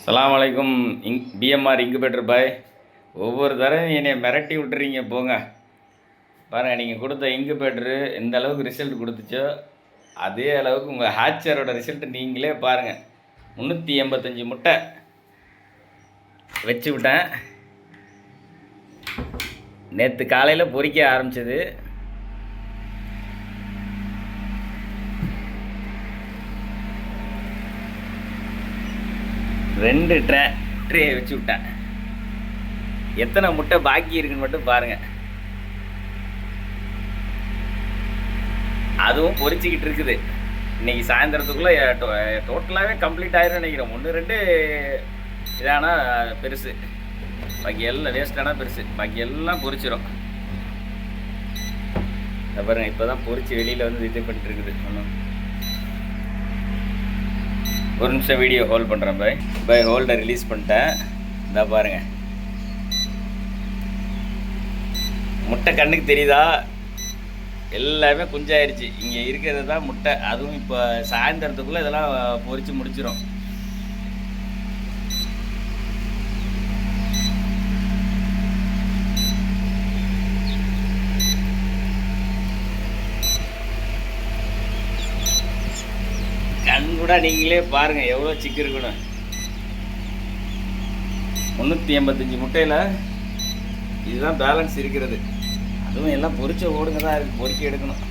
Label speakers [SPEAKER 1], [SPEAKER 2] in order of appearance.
[SPEAKER 1] அஸ்ஸலாமு அலைக்கும். PMR incubator பாய். ஒவ்வொரு தடவை என்னை மிரட்டி விட்டுறீங்க போங்க. பாருங்கள், நீங்கள் கொடுத்த இன்குபேட்டரு எந்த அளவுக்கு ரிசல்ட் கொடுத்துச்சோ அதே அளவுக்கு உங்கள் ஹேச்சரோட ரிசல்ட் நீங்களே பாருங்கள். 385 முட்டை வச்சு விட்டேன். நேற்று காலையில் பொறிக்க ஆரம்பிச்சது. ரெண்டு ட்ரே வச்சு விட்டேன். எத்தனை முட்டை பாக்கி இருக்குன்னு மட்டும் பாருங்கள். அதுவும் பொறிச்சிக்கிட்டு இருக்குது. இன்றைக்கி சாயந்தரத்துக்குள்ளே டோட்டலாகவே கம்ப்ளீட் ஆயிரும் நினைக்கிறேன். 1-2 இதானா பெருசு, பாக்கி எல்லாம் வேஸ்டானா பெருசு, பாக்கி எல்லாம் பொறிச்சிடும். பாருங்கள், இப்போ தான் பொறிச்சு வெளியில் வந்து இது பண்ணிட்டு இருக்குது. ஒன்றும் ஒரு நிமிஷம் வீடியோ ஹோல்ட் பண்ணுறேன் பாய். ஹோல்டை ரிலீஸ் பண்ணிட்டேன். இந்த பாருங்கள், முட்டை கண்ணுக்கு தெரியுதா? எல்லாமே குஞ்சாயிருச்சு. இங்கே இருக்கிறது தான் முட்டை. அதுவும் இப்போ சாயந்தரத்துக்குள்ளே இதெல்லாம் பொறிச்சு முடிச்சிடும். கண் கூட நீங்களே பாருங்கள் எவ்வளோ சிக்கு இருக்கணும். 385 முட்டையில் இதுதான் பேலன்ஸ் இருக்கிறது. அதுவும் எல்லாம் பொறிச்ச ஓடுங்க தான் இருக்குது, பொறிக்க எடுக்கணும்.